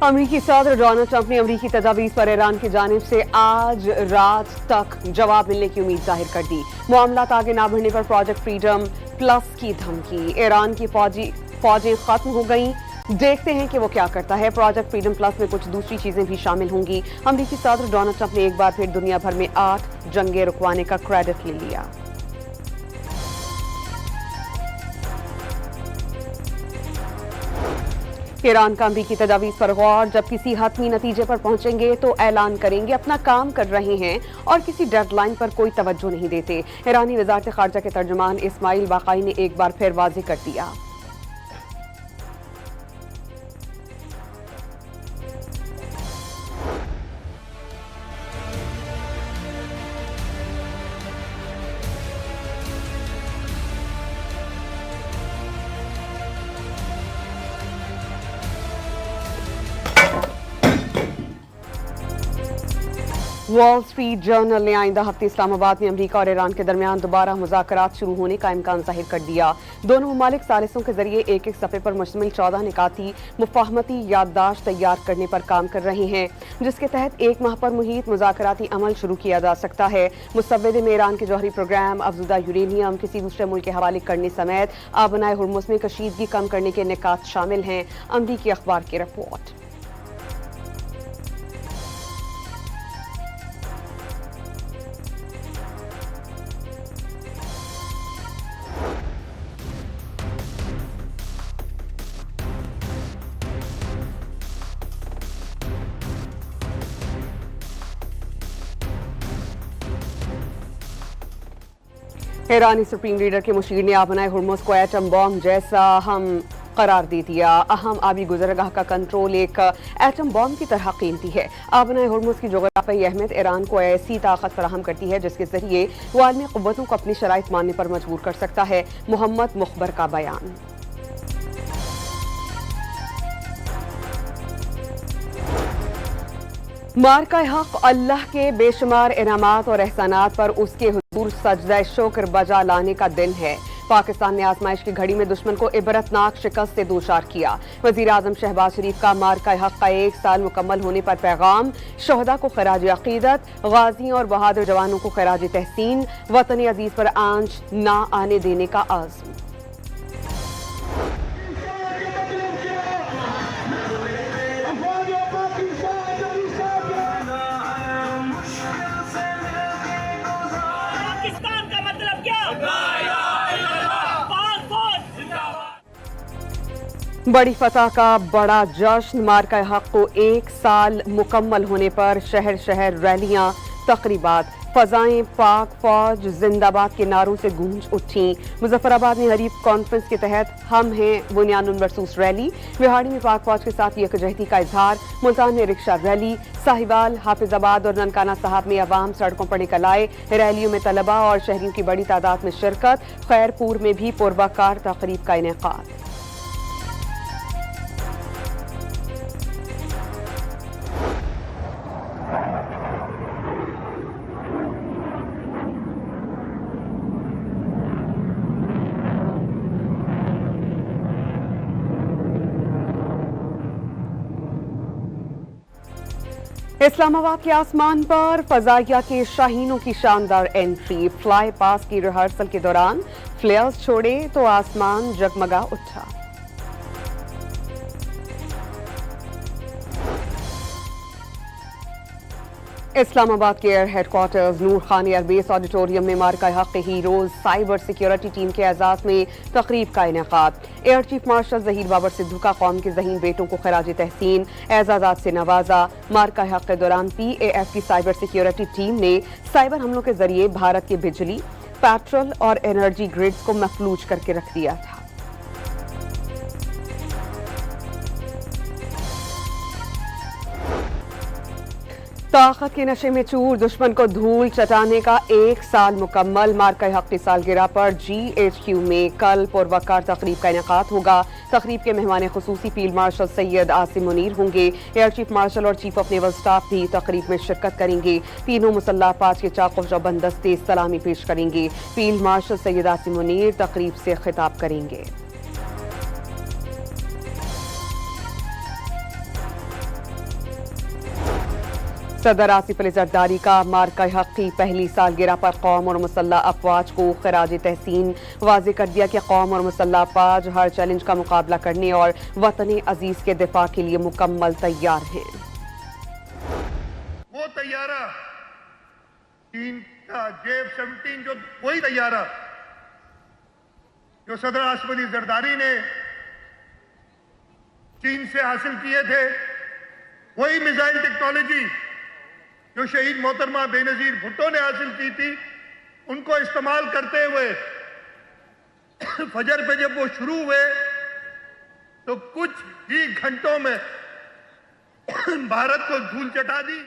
अमरीकी सदर Donald Trump ने अमरीकी तजावीज़ पर ईरान की जानिब से आज रात तक जवाब मिलने की उम्मीद जाहिर कर दी। मामलात आगे ना बढ़ने पर प्रोजेक्ट फ्रीडम प्लस की धमकी। ईरान की फौजें खत्म हो गईं, देखते हैं कि वो क्या करता है। प्रोजेक्ट फ्रीडम प्लस में कुछ दूसरी चीजें भी शामिल होंगी। अमरीकी सदर डोनाल्ड ट्रंप ने एक बार फिर दुनिया भर में 8 जंगें रुकवाने का क्रेडिट ले लिया। ईरान का अमरीकी तजावीज़ पर गौर, जब किसी हतमी नतीजे पर पहुंचेंगे तो ऐलान करेंगे। अपना काम कर रहे हैं और किसी डेडलाइन पर कोई तवज्जो नहीं देते। ईरानी वज़ारत ख़ारजा के तर्जुमान इस्माइल बाक़ाई ने एक बार फिर वाज़ेह कर दिया। वॉल स्ट्रीट जर्नल ने आइंदा हफ्ते इस्लामाबाद में अमरीका और ईरान के दरमियान दोबारा मुज़ाकरात शुरू होने का इम्कान जाहिर कर दिया। दोनों ममालिक सालिसों के जरिए एक एक सफ़े पर मुश्तमिल 14 निकाती मुफाहमती याददाश्त तैयार करने पर काम कर रहे हैं, जिसके तहत एक माह पर मुहित मुज़ाकराती अमल शुरू किया जा सकता है। मुसव्वदे में ईरान के जौहरी प्रोग्राम, अफजुदा यूरेनियम किसी दूसरे मुल्क के हवाले करने समेत आबनाए हुर्मुज़ में कशीदगी कम करने के निकात शामिल हैं। अमरीकी अखबार की रिपोर्ट। ईरानी सुप्रीम लीडर के मुशीर ने आबनाए हुर्मुज़ को एटम बॉम्ब जैसा अहम करार दे दिया। अहम आबी गुजरगाह का कंट्रोल एक एटम बॉम्ब की तरह कीमती है। आबनाए हुर्मुज़ की जोग्राफियाई अहमियत ईरान को ऐसी ताकत फराहम करती है जिसके जरिए वो आलमी क़ुव्वतों को अपनी शराइत मानने पर मजबूर कर सकता है। मोहम्मद मुखबर का बयान। मार्का हक अल्लाह के बेशुमार इनामात और एहसानात पर उसके हुजूर सजदा शुक्र बजा लाने का दिन है। पाकिस्तान ने आजमाइश की घड़ी में दुश्मन को इबरतनाक शिकस्त से दोचार किया। वजीर आजम शहबाज शरीफ का मार्का हक का 1 साल मुकम्मल होने पर पैगाम, शहदा को खराज अकीदत, गाजियों और बहादुर जवानों को खराज तहसीन, वतन अजीज पर आंच ना आने देने का आज़म। बड़ी फतह का बड़ा जश्न। मार्का हक को 1 साल मुकम्मल होने पर शहर शहर रैलियां, तकरीबात, फजाएं पाक फौज जिंदाबाद के नारों से गूंज उठी। मुजफ्फराबाद में हरीफ कॉन्फ्रेंस के तहत हम हैं बुनियानुल मरसूस रैली, बिहाड़ी में पाक फौज के साथ यकजहती का इजहार, मुल्तान में रिक्शा रैली, साहिवाल, हाफिजाबाद और ननकाना साहब में अवाम सड़कों पर निकल आए। रैलियों में तलबा और शहरियों की बड़ी तादाद में शिरकत। खैरपुर में भी पुरवकार तकरीब का इनेकाद। इस्लामाबाद के आसमान पर फजाइया के शाहीनों की शानदार एंट्री। फ्लाई पास की रिहर्सल के दौरान फ्लेयर्स छोड़े तो आसमान जगमगा उठा। इस्लामाबाद के एयर हेडक्वार्टर्स नूर खान एयरबेस ऑडिटोरियम में मार्का हक के हीरोज साइबर सिक्योरिटी टीम के एजाज में तकरीब का इनेकाद। Air chief marshal Zaheer Babar Sidhu का कौम के ज़हीन बेटों को खराज तहसीन, एजाजात से नवाजा। मार्का हक के दौरान PAF की साइबर सिक्योरिटी टीम ने साइबर हमलों के जरिए भारत के बिजली, पेट्रोल और एनर्जी ग्रिड्स को महफूज करके रख दिया था। ताकत के नशे में चूर, दुश्मन को धूल चटाने का 1 साल मुकम्मल। मार्का हक की सालगिरह पर GHQ में कल पुरवकार तकरीब का इनेकाद होगा। तकरीब के मेहमान खुसूसी फील्ड मार्शल सैयद आसिम मुनीर होंगे। एयर चीफ मार्शल और चीफ ऑफ नेवल स्टाफ भी तकरीब में शिरकत करेंगे। तीनों मुसल्लह अफवाज के चाको चौबंद दस्ते सलामी पेश करेंगे। फील्ड मार्शल सैयद आसिम मुनीर तकरीब से खिताब करेंगे। صدر آصف علی زرداری کا مارکہ حق کی پہلی سالگرہ پر قوم اور مسلح افواج کو خراج تحسین، واضح کر دیا کہ قوم اور مسلح افواج ہر چیلنج کا مقابلہ کرنے اور وطن عزیز کے دفاع کے لیے مکمل تیار ہیں۔ وہ طیارہ چین کا JF-17 جو وہی طیارہ جو صدر آصف علی زرداری نے چین سے حاصل کیے تھے، وہی میزائل ٹیکنالوجی جو شہید محترمہ بے نظیر بھٹو نے حاصل کی تھی، ان کو استعمال کرتے ہوئے فجر پہ جب وہ شروع ہوئے تو کچھ ہی گھنٹوں میں بھارت کو دھول چٹا دی۔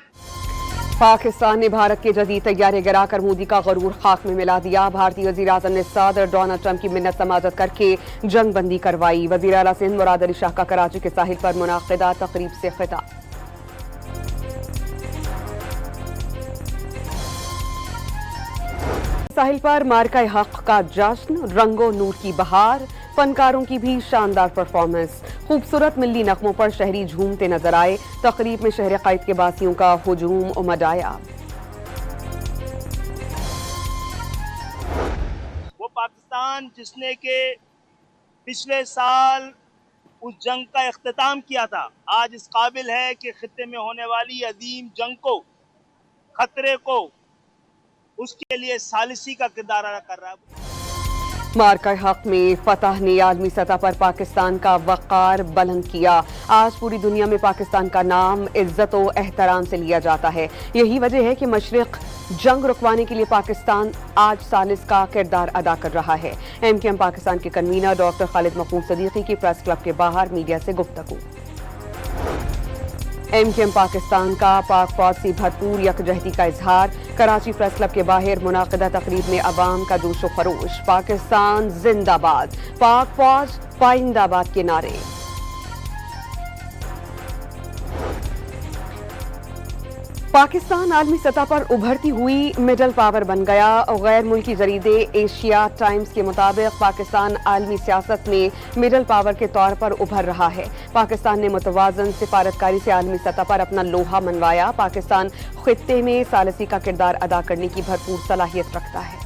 پاکستان نے بھارت کے جدید طیارے گرا کر مودی کا غرور خاک میں ملا دیا۔ بھارتی وزیر اعظم نے صدر ڈونلڈ ٹرمپ کی منت سماجت کر کے جنگ بندی کروائی۔ وزیر اعلیٰ سندھ مراد علی شاہ کا کراچی کے ساحل پر منعقدہ تقریب سے خطاب۔ ساحل پر مارکہ حق کا جشن، رنگ و نور کی بہار، فنکاروں کی بھی شاندار پرفارمنس، خوبصورت ملی نغموں پر شہری جھومتے نظر آئے۔ تقریب میں شہر قائد کے باسیوں کا ہجوم امڈ آیا۔ وہ پاکستان جس نے کہ پچھلے سال اس جنگ کا اختتام کیا تھا، آج اس قابل ہے کہ خطے میں ہونے والی عظیم جنگ کو، خطرے کو، اس کے لیے ثالثی کا کردار ادا کر رہا ہے۔ مارکہ حق میں فتح نے عالمی سطح پر پاکستان کا وقار بلند کیا۔ آج پوری دنیا میں پاکستان کا نام عزت و احترام سے لیا جاتا ہے۔ یہی وجہ ہے کہ مشرق جنگ رکوانے کے لیے پاکستان آج ثالث کا کردار ادا کر رہا ہے۔ MKM پاکستان کے کنوینر ڈاکٹر خالد محمود صدیقی کی پریس کلب کے باہر میڈیا سے گفتگو۔ MKM پاکستان کا پاک فوج سے بھرپور یکجہتی کا اظہار۔ کراچی پریس کلب کے باہر منعقدہ تقریب میں عوام کا جوش و خروش۔ پاکستان زندہ باد، پاک فوج پائندہ آباد کے نعرے۔ پاکستان عالمی سطح پر ابھرتی ہوئی مڈل پاور بن گیا۔ غیر ملکی جریدے ایشیا ٹائمز کے مطابق پاکستان عالمی سیاست میں مڈل پاور کے طور پر ابھر رہا ہے۔ پاکستان نے متوازن سفارتکاری سے عالمی سطح پر اپنا لوہا منوایا۔ پاکستان خطے میں ثالثی کا کردار ادا کرنے کی بھرپور صلاحیت رکھتا ہے۔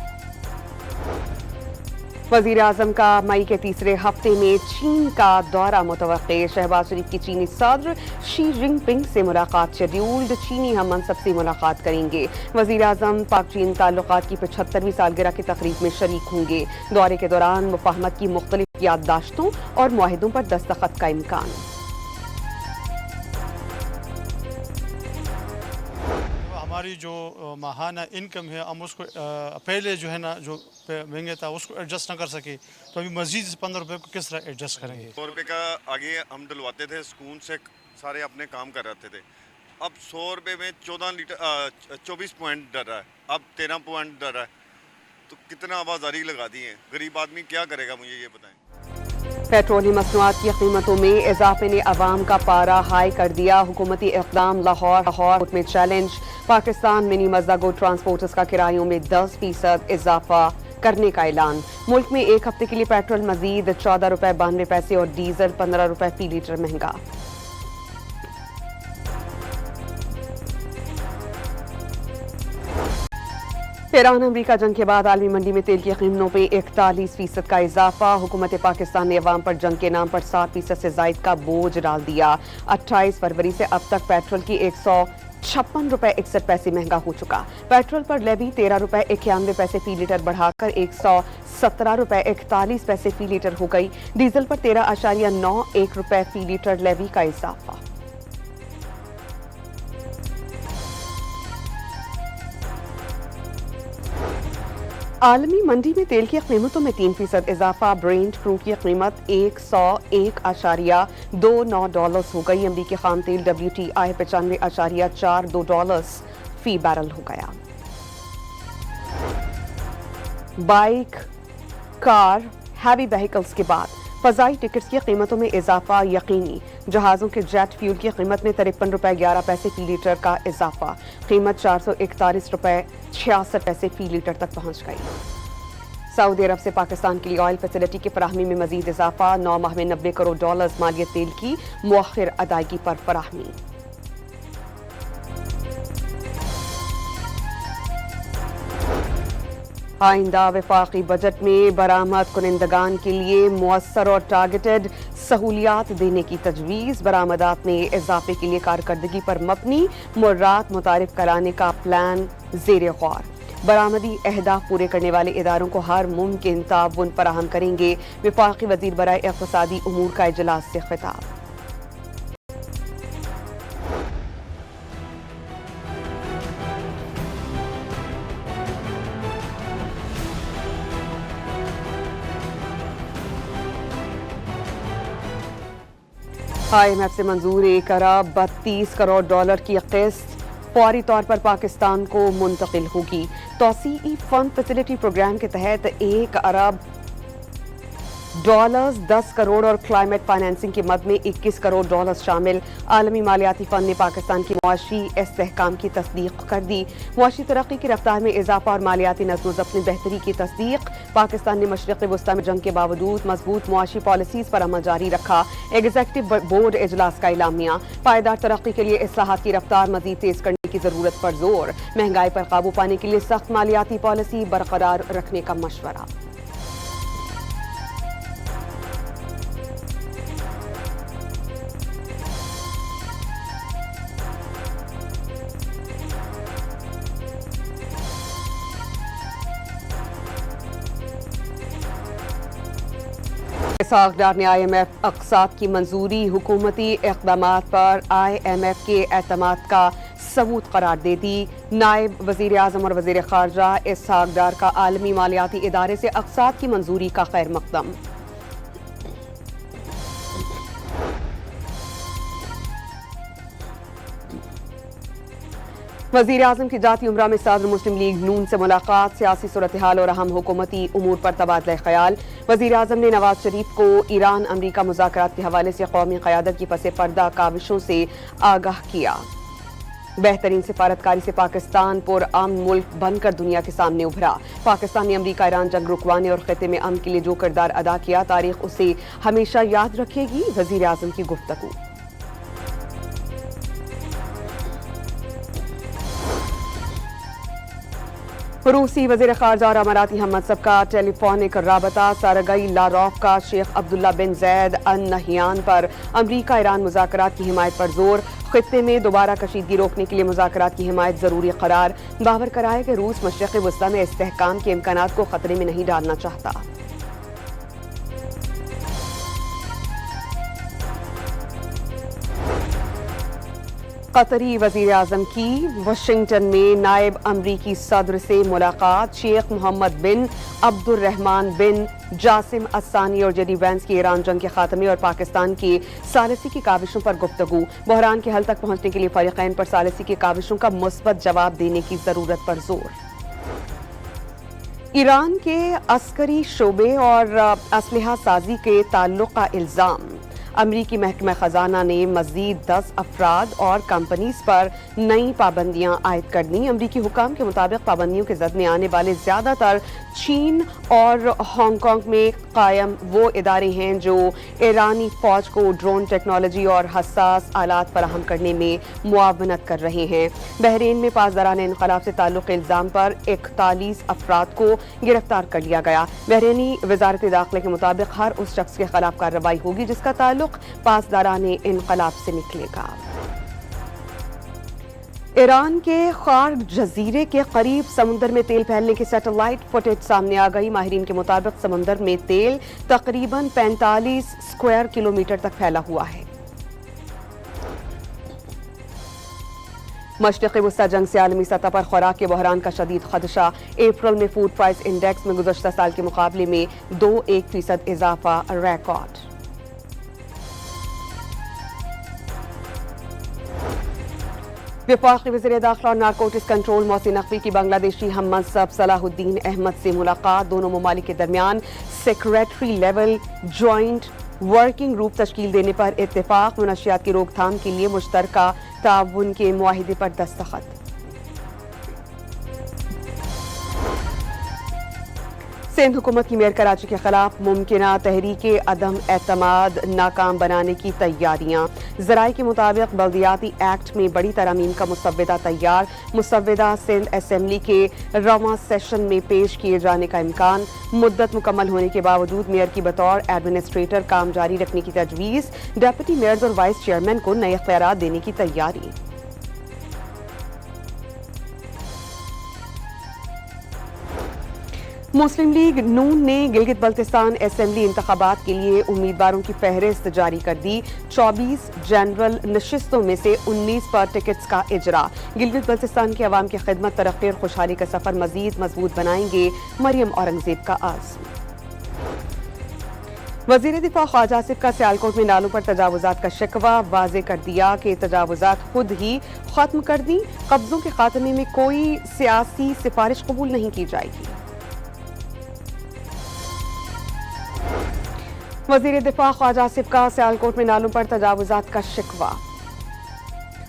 وزیر اعظم کا مئی کے تیسرے ہفتے میں چین کا دورہ متوقع۔ شہباز شریف کی چینی صدر شی جن پنگ سے ملاقات شیڈیولڈ۔ چینی ہم منصب سے ملاقات کریں گے۔ وزیر اعظم پاک چین تعلقات کی 75ویں سالگرہ کی تقریب میں شریک ہوں گے۔ دورے کے دوران مفاہمت کی مختلف یادداشتوں اور معاہدوں پر دستخط کا امکان۔ ہماری جو ماہانہ انکم ہے ہم اس کو پہلے جو ہے نا جو مہنگے تھا اس کو ایڈجسٹ نہ کر سکے، تو ابھی مزید 15 روپے کو کس طرح ایڈجسٹ کریں گے؟ 100 روپے کا آگے ہم ڈلواتے تھے، سکون سے سارے اپنے کام کر رہتے تھے۔ اب 100 روپے میں 24 پوائنٹ ڈر رہا ہے، اب 13 پوائنٹ ڈر رہا ہے، تو کتنا آوازاری لگا دی ہے۔ غریب آدمی کیا کرے گا، مجھے یہ بتائیں۔ پیٹرولیم مصنوعات کی قیمتوں میں اضافے نے عوام کا پارا ہائی کر دیا۔ حکومتی اقدام لاہور میں چیلنج۔ پاکستان منی مزاگو ٹرانسپورٹرز کا کرایوں میں 10% اضافہ کرنے کا اعلان۔ ملک میں ایک ہفتے کے لیے پیٹرول مزید 14 روپے 92 پیسے اور ڈیزل 15 روپے فی لیٹر مہنگا۔ ایران امریکہ جنگ کے بعد عالمی منڈی میں تیل کی قیمتوں پہ 41% کا اضافہ۔ حکومت پاکستان نے عوام پر جنگ کے نام پر 7% سے زائد کا بوجھ ڈال دیا۔ 28 فروری سے اب تک پیٹرول کی 156 روپے 61 پیسے مہنگا ہو چکا۔ پیٹرول پر لیوی 13 روپے 91 پیسے فی لیٹر بڑھا کر 117 روپے 41 پیسے فی لیٹر ہو گئی۔ ڈیزل پر 13.91 روپے فی لیٹر لیوی کا اضافہ۔ عالمی منڈی میں تیل کی قیمتوں میں 3% اضافہ۔ برینٹ کروڈ کی قیمت $101.29 ہو گئی۔ امریکی خام تیل WTI $95.42 فی بیرل ہو گیا۔ بائک، کار، ہیوی وہیکلز کے بعد فضائی ٹکٹس کی قیمتوں میں اضافہ یقینی۔ جہازوں کے جیٹ فیول کی قیمت میں 53 روپے 11 پیسے فی لیٹر کا اضافہ۔ قیمت 441 روپے 66 پیسے فی لیٹر تک پہنچ گئی۔ سعودی عرب سے پاکستان کے لیے آئل فیسلٹی کی فراہمی میں مزید اضافہ۔ 9 ماہ میں $90 کروڑ مالیت تیل کی مؤخر ادائیگی پر فراہمی۔ آئندہ وفاقی بجٹ میں برآمد کنندگان کے لیے مؤثر اور ٹارگیٹڈ سہولیات دینے کی تجویز. برآمدات میں اضافے کے لیے کارکردگی پر مبنی مرات متعارف کرانے کا پلان زیر غور. برآمدی اہداف پورے کرنے والے اداروں کو ہر ممکن تعاون فراہم کریں گے. وفاقی وزیر برائے اقتصادی امور کا اجلاس سے خطاب. IMF سے منظور 1 ارب 32 کروڑ ڈالر کی قسط فوری طور پر پاکستان کو منتقل ہوگی. توسیعی فنڈ فیسلٹی پروگرام کے تحت 1 ارب ڈالرز 10 کروڑ اور کلائمیٹ فائنینسنگ کی مد میں 21 کروڑ ڈالرز شامل. عالمی مالیاتی فنڈ نے پاکستان کی معاشی استحکام کی تصدیق کر دی. معاشی ترقی کی رفتار میں اضافہ اور مالیاتی نظم و ضبط میں بہتری کی تصدیق. پاکستان نے مشرق وسطی میں جنگ کے باوجود مضبوط معاشی پالیسیز پر عمل جاری رکھا. ایگزیکٹو بورڈ اجلاس کا اعلامیہ. پائیدار ترقی کے لیے اصلاحات کی رفتار مزید تیز کرنے کی ضرورت پر زور. مہنگائی پر قابو پانے کے لیے سخت مالیاتی پالیسی برقرار رکھنے کا مشورہ. ساختار نے IMF اقساط کی منظوری حکومتی اقدامات پر IMF کے اعتماد کا ثبوت قرار دے دی. نائب وزیر اعظم اور وزیر خارجہ اسحاق ڈار کا عالمی مالیاتی ادارے سے اقساط کی منظوری کا خیر مقدم. وزیر اعظم کی جاتی عمرہ میں صدر مسلم لیگ نون سے ملاقات. سیاسی صورتحال اور اہم حکومتی امور پر تبادلہ خیال. وزیر اعظم نے نواز شریف کو ایران امریکہ مذاکرات کے حوالے سے قومی قیادت کی پس پردہ کاوشوں سے آگاہ کیا. بہترین سفارتکاری سے پاکستان پر امن ملک بن کر دنیا کے سامنے ابھرا. پاکستان نے امریکہ ایران جنگ رکوانے اور خطے میں امن کے لیے جو کردار ادا کیا تاریخ اسے ہمیشہ یاد رکھے گی. وزیر اعظم کی گفتگو. روسی وزیر خارجہ اور اماراتی ہم منصب کا ٹیلی فونک رابطہ. سرگئی لاروف کا شیخ عبداللہ بن زید ال نہیان پر امریکہ ایران مذاکرات کی حمایت پر زور. خطے میں دوبارہ کشیدگی روکنے کے لیے مذاکرات کی حمایت ضروری قرار. باور کرایا کہ روس مشرق وسطی میں استحکام کے امکانات کو خطرے میں نہیں ڈالنا چاہتا. قطری وزیر اعظم کی واشنگٹن میں نائب امریکی صدر سے ملاقات. شیخ محمد بن عبد الرحمن بن جاسم الثانی اور جیڈی وینس کی ایران جنگ کے خاتمے اور پاکستان کی ثالثی کی کاوشوں پر گفتگو. بحران کے حل تک پہنچنے کے لیے فریقین پر ثالثی کی کاوشوں کا مثبت جواب دینے کی ضرورت پر زور. ایران کے عسکری شعبے اور اسلحہ سازی کے تعلق کا الزام. امریکی محکمہ خزانہ نے مزید 10 افراد اور کمپنیز پر نئی پابندیاں عائد کر دیں. امریکی حکام کے مطابق پابندیوں کے زد میں آنے والے زیادہ تر چین اور ہانگ کانگ میں قائم وہ ادارے ہیں جو ایرانی فوج کو ڈرون ٹیکنالوجی اور حساس آلات فراہم کرنے میں معاونت کر رہے ہیں. بحرین میں پاسداران انقلاب سے تعلق الزام پر 41 افراد کو گرفتار کر لیا گیا. بحرینی وزارت داخلہ کے مطابق ہر اس شخص کے خلاف کارروائی ہوگی جس کا تعلق پاسداران انقلاب سے نکلے گا. ایران کے خارگ جزیرے کے قریب سمندر میں تیل پھیلنے کی سیٹلائٹ فوٹیج سامنے آ گئی. ماہرین کے مطابق سمندر میں تیل تقریباً 45 اسکوائر کلومیٹر تک پھیلا ہوا ہے. مشرق وسطی جنگ سے عالمی سطح پر خوراک کے بحران کا شدید خدشہ. اپریل میں فوڈ پرائس انڈیکس میں گزشتہ سال کے مقابلے میں 2.1% اضافہ ریکارڈ. وفاقی وزیر داخلہ اور نارکوٹکس کنٹرول محسن نقوی کی بنگلہ دیشی ہم منصب صلاح الدین احمد سے ملاقات. دونوں ممالک کے درمیان secretary level joint working group تشکیل دینے پر اتفاق. منشیات کی روک تھام کے لیے مشترکہ تعاون کے معاہدے پر دستخط. सिंध हुकूमत की मेयर कराची के खिलाफ मुमकिना तहरीक अदम एतमाद नाकाम बनाने की तैयारियां। ज़राए के मुताबिक बल्दियाती एक्ट में बड़ी तरमीम का मुसव्वदा तैयार। मुसव्वदा सिंध असेंबली के रवां सेशन में पेश किए जाने का इम्कान। मुद्दत मुकम्मल होने के बावजूद मेयर की बतौर एडमिनिस्ट्रेटर काम जारी रखने की तजवीज़। डेप्यूटी मेयर्स और वाइस चेयरमैन को नए इख्तियारात देने की तैयारी। मुस्लिम लीग नून ने गिलगित बल्तिस्तान असेंबली इंतखाबात के लिए उम्मीदवारों की फहरिस्त जारी कर दी। 24 जनरल नशिस्तों में से 19 पर टिकट्स का इजरा। गिलगित बल्तिस्तान की अवाम की खिदमत, तरक्की और खुशहाली का सफर मजीद मजबूत बनाएंगे, मरियम औरंगजेब का आज़म। वज़ीर दिफा ख्वाजा आसिफ का सियालकोट में नालों पर तजावुजात का शिकवा। वाज़े कर दिया कि तजावुजात खुद ही खत्म कर दी। कब्जों के खात्मे में कोई सियासी सिफारिश कबूल नहीं की जाएगी। वज़ीर दिफा ख्वाजा आसिफ का सियालकोट में नालों पर तजावुजात का शिकवा।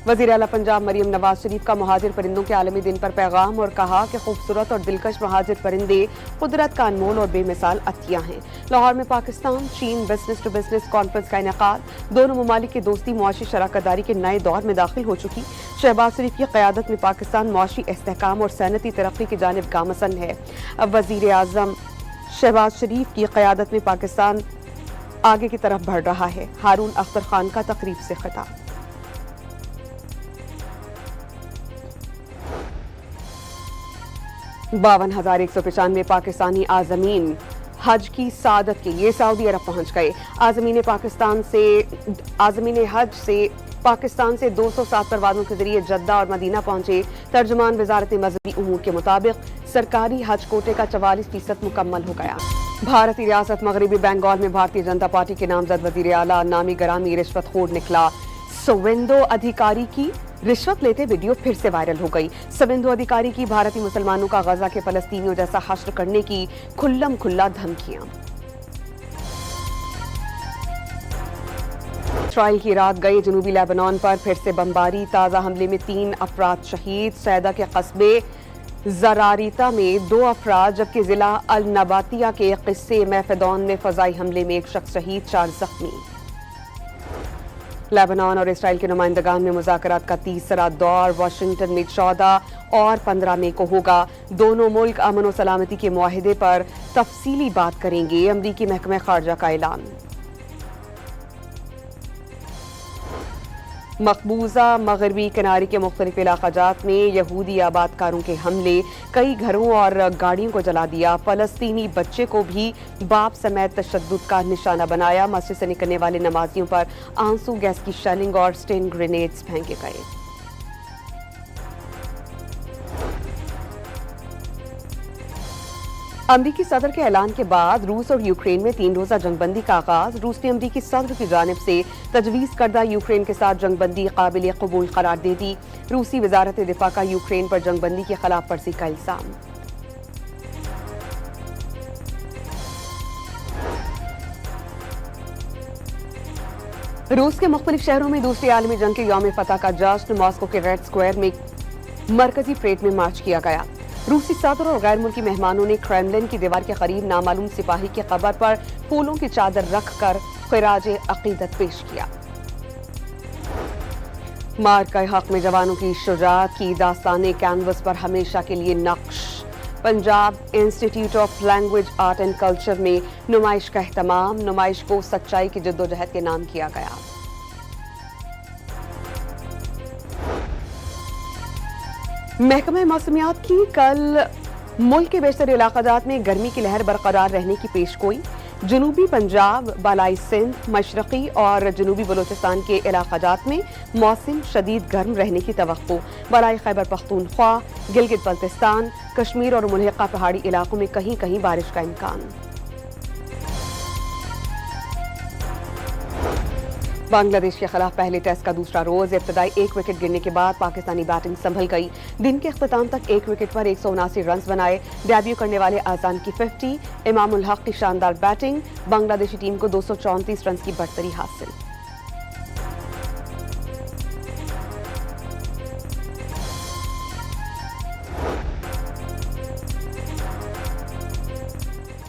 वज़ीर आला पंजाब मरियम नवाज शरीफ का मुहाजिर परिंदों के आलमी दिन पर पैगाम और कहा कि खूबसूरत और दिलकश मुहाजिर परिंदे कुदरत का अनमोल और बेमिसाल अतिया हैं। लाहौर में पाकिस्तान चीन बिजनेस टू बिजनेस कॉन्फ्रेंस का इनेकाद। दोनों ममालिक की दोस्ती मुआशी शराकतदारी के नए दौर में दाखिल हो चुकी। शहबाज शरीफ की क़यादत में पाकिस्तान मुआशी इस्तेहकाम और सैनती तरक्की की जानिब गामसन है। अब वज़ीर आज़म शहबाज शरीफ की क़यादत में पाकिस्तान आगे की तरफ बढ़ रहा है। हारून अख्तर खान का तकरीब से खिताब। बावन 5195 पाकिस्तानी आज़मीन हज की सादत के लिए सऊदी अरब पहुंच गए। आज़मीन हज से पाकिस्तान से 207 परवाज़ों के जरिए जद्दा और मदीना पहुंचे। तर्जुमान वजारत मज़हबी उमूर के मुताबिक सरकारी हज कोटे का 44% मुकम्मल हो गया। भारतीय रियासत मगरबी बंगाल में भारतीय जनता पार्टी के नामजद वजीर आला नामी गरामी रिश्वतखोर निकला। सवेंदो अधिकारी की रिश्वत लेते वीडियो फिर से वायरल हो गई। सवेंदो अधिकारी की भारतीय मुसलमानों का गजा के फलस्तीनियों जैसा हश्र करने की खुल्लम खुल्ला धमकियां। इसराइल की रात गई जनूबी लेबनान पर फिर से बमबारी। ताज़ा हमले में 3 अफराद शहीद। सैदा के कस्बे ज़रारीता में 2 अफराद जबकि जिला अल नबातिया के किस्से महफदौन में फजाई हमले में 1 शख्स शहीद, 4 जख्मी। लेबनान और इसराइल के नुमाइंदगान में मुज़ाकरात का तीसरा दौर वाशिंगटन में 14 और 15 मई को होगा। दोनों मुल्क अमन और सलामती के मुआहिदे पर तफसीली बात करेंगे। अमरीकी महकमा खारजा का ऐलान। मकबूजा मगरबी किनारे के मुख्तलिफ इलाक़ात में यहूदी आबादकारों के हमले, कई घरों और गाड़ियों को जला दिया। फलस्तीनी बच्चे को भी बाप समेत तशद्दुद का निशाना बनाया। मस्जिद से निकलने वाले नमाजियों पर आंसू गैस की शेलिंग और स्टेन ग्रेनेड्स फेंके गए। अमरीकी सदर के ऐलान के बाद रूस और यूक्रेन में 3 रोज़ा जंगबंदी का आगाज। रूस ने अमरीकी सदर की जानिब से तजवीज़ करदा यूक्रेन के साथ जंगबंदी काबिल कबूल करार दे दी। रूसी वजारत दिफा का यूक्रेन पर जंगबंदी की खिलाफ वर्जी का इल्जाम। रूस के मुख्तलिफ शहरों में दूसरी आलमी जंग के यौम फतह का जश्न। मॉस्को के रेड स्क्वायर में मरकजी परेड में मार्च किया गया। रूसी सदर और गैर मुल्की मेहमानों ने क्रेमलिन की दीवार के करीब नामालूम सिपाही की कब्र पर फूलों की चादर रखकर खिराज अकीदत पेश किया। मार्क के हक में जवानों की शुजाअत की दास्तानें कैनवस पर हमेशा के लिए नक्श। Punjab institute of language art and culture में नुमाइश का एहतमाम। नुमाइश को सच्चाई की जद्दोजहद के नाम किया गया। महकमा मौसमियात की कल मुल्क के बेशतर इलाक़ात में गर्मी की लहर बरकरार रहने की पेशगोई। जनूबी पंजाब, बालाई सिंध, मशरक़ी और जनूबी बलोचिस्तान के इलाक़ात में मौसम शदीद गर्म रहने की तवक्को। बालाई खैबर पख्तूनख्वा, गिलगित बल्तिस्तान, कश्मीर और मुल्हिका पहाड़ी इलाकों में कहीं कहीं बारिश का इम्कान। बांग्लादेश के खिलाफ पहले टेस्ट का दूसरा रोज। इब्तदाई 1 विकेट गिरने के बाद पाकिस्तानी बैटिंग संभल गई। दिन के अख्ताम तक 1 विकेट पर 179 रन बनाए। डेब्यू करने वाले आजान की 50, इमामुल हक की शानदार बैटिंग। बांग्लादेशी टीम को 234 रन की बढ़तरी हासिल।